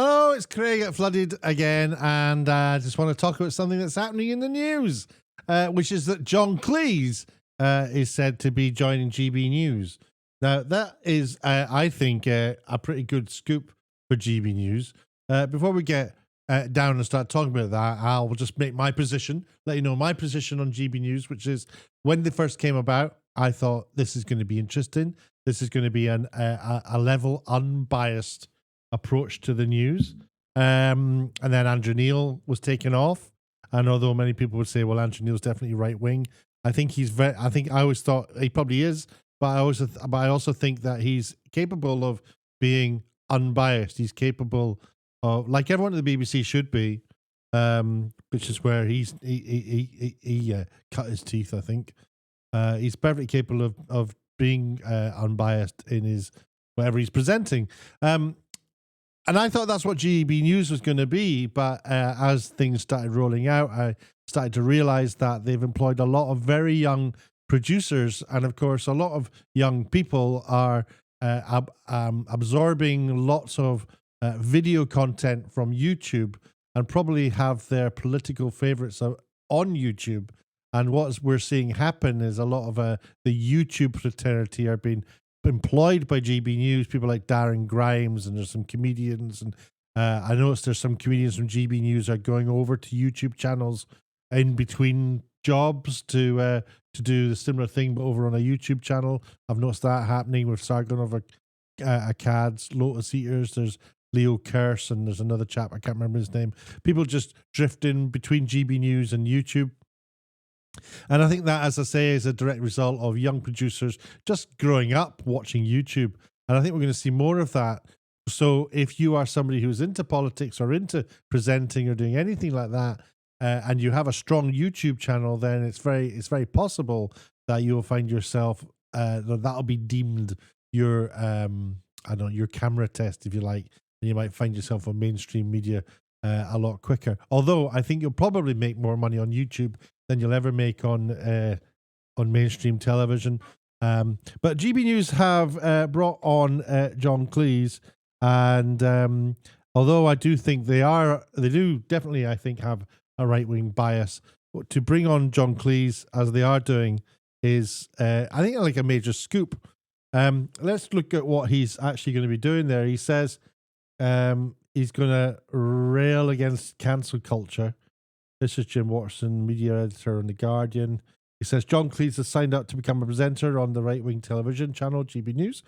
Hello, it's Craig at Fludded again, and I just want to talk about something that's happening in the news, which is that John Cleese is said to be joining GBNEWS. Now, that is, I think, a pretty good scoop for GBNEWS. Before we get down and start talking about that, I'll just make my position, let you know my position on GBNEWS, which is when they first came about, I thought this is going to be interesting. This is going to be a level, unbiased approach to the news. And then Andrew Neil was taken off. And although many people would say, well, Andrew Neil's definitely right wing, I think I always thought he probably is, but I also think that he's capable of being unbiased. He's capable of, like everyone at the BBC should be, which is where he cut his teeth, I think. He's perfectly capable of being unbiased in his whatever he's presenting. And I thought that's what GBNEWS was going to be, but as things started rolling out, I started to realize that they've employed a lot of very young producers, and of course, a lot of young people are absorbing lots of video content from YouTube, and probably have their political favorites on YouTube. And what we're seeing happen is a lot of the YouTube fraternity are being employed by GBNEWS, people like Darren Grimes, and there's some comedians, and I noticed there's some comedians from GBNEWS are going over to YouTube channels in between jobs to do the similar thing, but over on a YouTube channel. I've noticed that happening with Sargon of Akkad's Lotus Eaters. There's Leo Curse, and there's another chap, I can't remember his name. People just drift in between GBNEWS and YouTube. And I think that, as I say, is a direct result of young producers just growing up watching YouTube. And I think we're going to see more of that. So if you are somebody who's into politics or into presenting or doing anything like that, and you have a strong YouTube channel, then it's very possible that you'll find yourself, that'll be deemed your, your camera test, if you like. And you might find yourself on mainstream media a lot quicker. Although I think you'll probably make more money on YouTube than you'll ever make on mainstream television. But GBNEWS have brought on John Cleese, and although I do think they do definitely, I think, have a right-wing bias, to bring on John Cleese, as they are doing, is, I think, like a major scoop. Let's look at what he's actually going to be doing there. He says he's going to rail against cancel culture. This is Jim Watson, media editor on The Guardian. He says John Cleese has signed up to become a presenter on the right-wing television channel GBNEWS,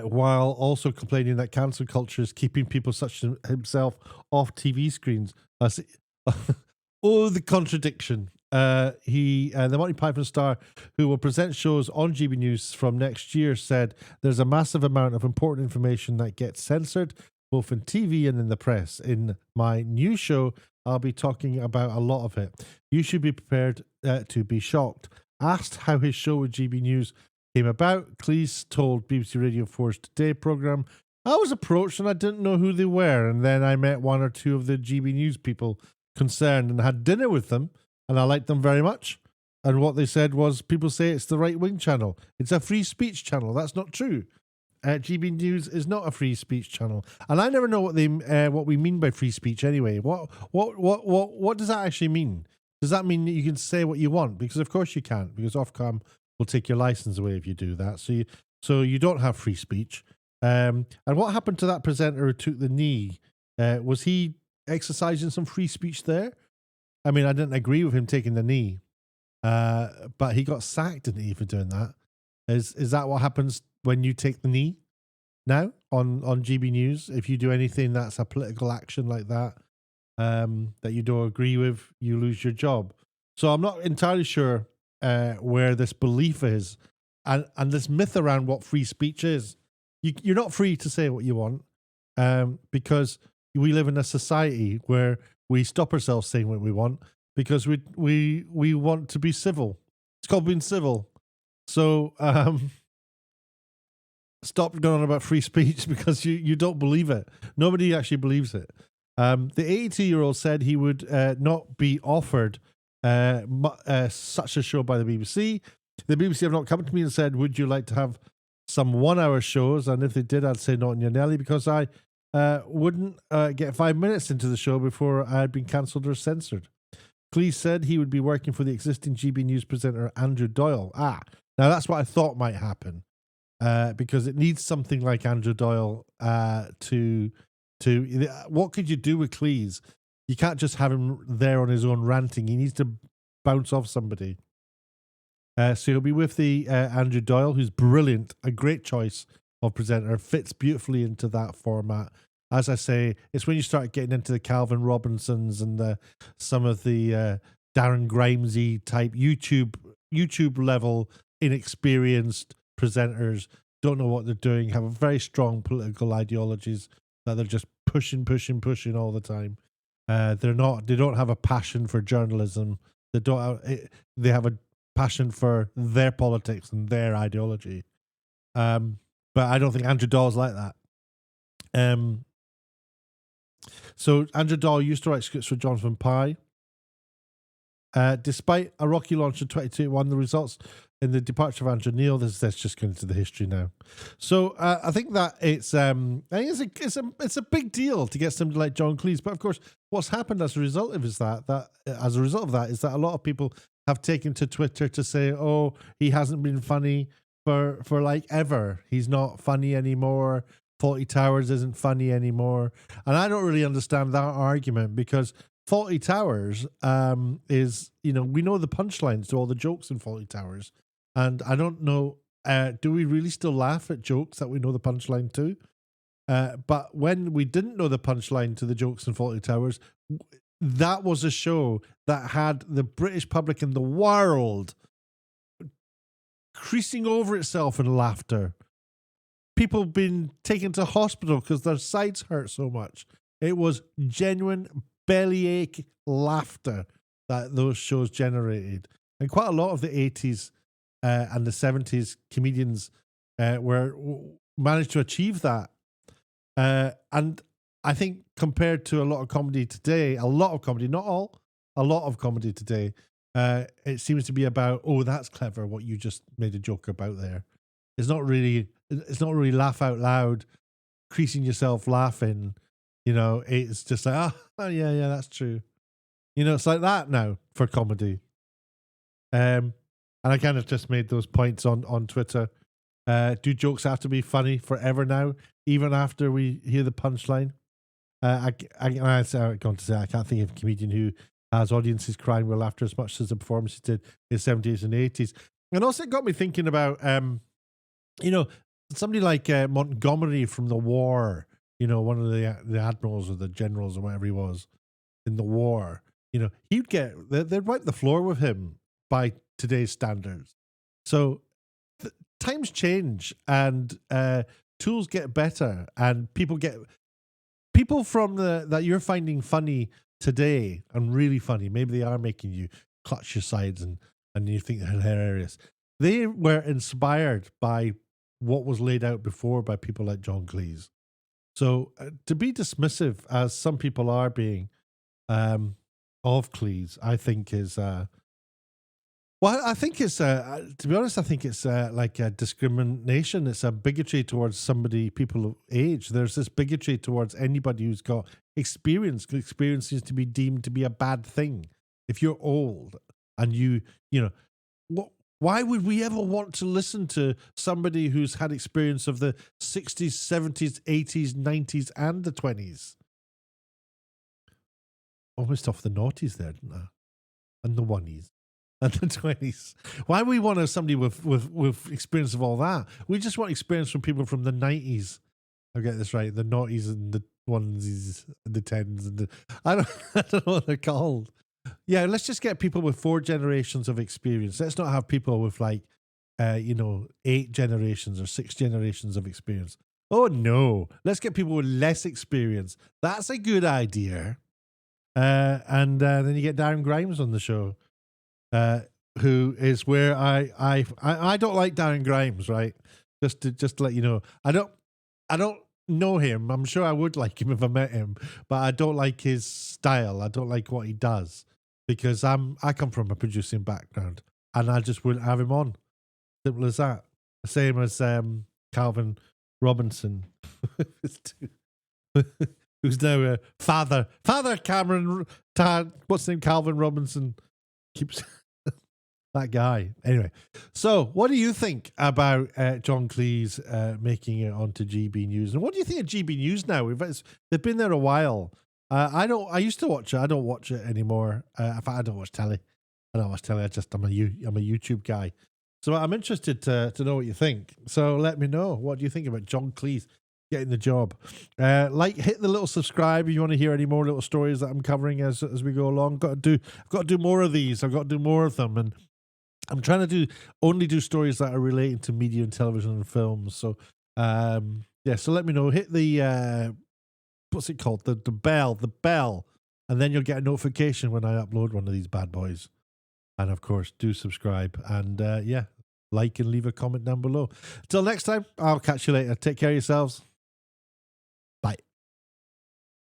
while also complaining that cancel culture is keeping people such as himself off TV screens. Oh, the contradiction. The Monty Python star, who will present shows on GBNEWS from next year, said there's a massive amount of important information that gets censored, both in TV and in the press. In my new show, I'll be talking about a lot of it. You should be prepared to be shocked. Asked how his show with GBNEWS came about, Cleese told BBC Radio 4's Today programme, I was approached and I didn't know who they were, and then I met one or two of the GBNEWS people concerned and had dinner with them, and I liked them very much. And what they said was, people say it's the right-wing channel. It's a free speech channel. That's not true. GBNEWS is not a free speech channel, and I never know what we mean by free speech anyway. What does that actually mean? Does that mean that you can say what you want? Because of course you can't, because Ofcom will take your license away if you do that. So you don't have free speech. And what happened to that presenter who took the knee? Was he exercising some free speech there? I mean, I didn't agree with him taking the knee, but he got sacked, didn't he, for doing that? Is that what happens when you take the knee now on GBNEWS? If you do anything that's a political action like that, that you don't agree with, you lose your job. So I'm not entirely sure where this belief is, and this myth around what free speech is. You're not free to say what you want, because we live in a society where we stop ourselves saying what we want because we want to be civil. It's called being civil. So stop going on about free speech because you don't believe it. Nobody actually believes it. The 82-year-old said he would not be offered such a show by the BBC. The BBC have not come to me and said, would you like to have some 1 hour shows? And if they did, I'd say not in your Nelly, because I wouldn't get 5 minutes into the show before I had been cancelled or censored. Cleese said he would be working for the existing GB News presenter Andrew Doyle. Now that's what I thought might happen, because it needs something like Andrew Doyle to. What could you do with Cleese? You can't just have him there on his own ranting. He needs to bounce off somebody. So he'll be with the Andrew Doyle, who's brilliant, a great choice of presenter, fits beautifully into that format. As I say, it's when you start getting into the Calvin Robinsons and some of the Darren Grimesy type YouTube level inexperienced presenters, don't know what they're doing, have a very strong political ideologies that they're just pushing all the time. They don't have a passion for journalism. They have a passion for their politics and their ideology. But I don't think Andrew Doyle's like that. So Andrew Doyle used to write scripts for Jonathan Pye. Despite a rocky launch in 2021, the results in the departure of Andrew Neil, that's just going into the history now. So I think that it's a big deal to get somebody like John Cleese. But of course, what's happened as a result of that is that a lot of people have taken to Twitter to say, "Oh, he hasn't been funny for like ever. He's not funny anymore. Fawlty Towers isn't funny anymore." And I don't really understand that argument, because Fawlty Towers is, we know the punchlines to all the jokes in Fawlty Towers. And I don't know, do we really still laugh at jokes that we know the punchline to? But when we didn't know the punchline to the jokes in Fawlty Towers, that was a show that had the British public in the world creasing over itself in laughter. People being taken to hospital because their sides hurt so much. It was genuine bellyache laughter that those shows generated. And quite a lot of the 80s and the 70s comedians managed to achieve that. And I think compared to a lot of comedy today, not all, a lot of comedy today, it seems to be about, oh, that's clever what you just made a joke about there. It's not really laugh out loud, creasing yourself laughing. It's just like, oh yeah, that's true. It's like that now for comedy. And I kind of just made those points on Twitter. Do jokes have to be funny forever now, even after we hear the punchline? I can't think of a comedian who has audiences crying with laughter as much as the performances did in the 70s and 80s. And also it got me thinking about, somebody like Montgomery from the war, one of the admirals or the generals or whatever he was in the war, they'd wipe the floor with him by today's standards. So times change and tools get better, and people from that you're finding funny today and really funny. Maybe they are making you clutch your sides and you think they're hilarious. They were inspired by what was laid out before by people like John Cleese. So to be dismissive, as some people are being, of Cleese, I think is, I think it's, to be honest, I think it's like a discrimination. It's a bigotry towards people of age. There's this bigotry towards anybody who's got experience. Experience is to be deemed to be a bad thing. If you're old and why would we ever want to listen to somebody who's had experience of the 60s, 70s, 80s, 90s, and the 20s? Almost off the noughties there, didn't I? And the oneies. And the 20s. Why would we want somebody with experience of all that? We just want experience from people from the 90s. I'll get this right. The noughties and the onesies and the tens and I don't know what they're called. Yeah, let's just get people with 4 generations of experience. Let's not have people with 8 generations or 6 generations of experience. Oh no, let's get people with less experience. That's a good idea. And then you get Darren Grimes on the show, who is where I don't like Darren Grimes, right? Just to let you know, I don't know him. I'm sure I would like him if I met him, but I don't like his style. I don't like what he does, because I come from a producing background and I just wouldn't have him on. Simple as that. Same as Calvin Robinson. who's now a father. Father Cameron, what's his name? Calvin Robinson keeps that guy. Anyway, so what do you think about John Cleese making it onto GB News? And what do you think of GB News now? They've been there a while. I used to watch it. I don't watch it anymore. In fact, I don't watch telly. I'm a YouTube guy. So I'm interested to know what you think. So let me know. What do you think about John Cleese getting the job? Hit the little subscribe if you want to hear any more little stories that I'm covering as we go along. I've got to do more of these. I've got to do more of them, and I'm trying to only do stories that are relating to media and television and films. So so let me know. Hit the what's it called? The bell, and then you'll get a notification when I upload one of these bad boys. And of course, do subscribe and like and leave a comment down below. Till next time, I'll catch you later. Take care of yourselves.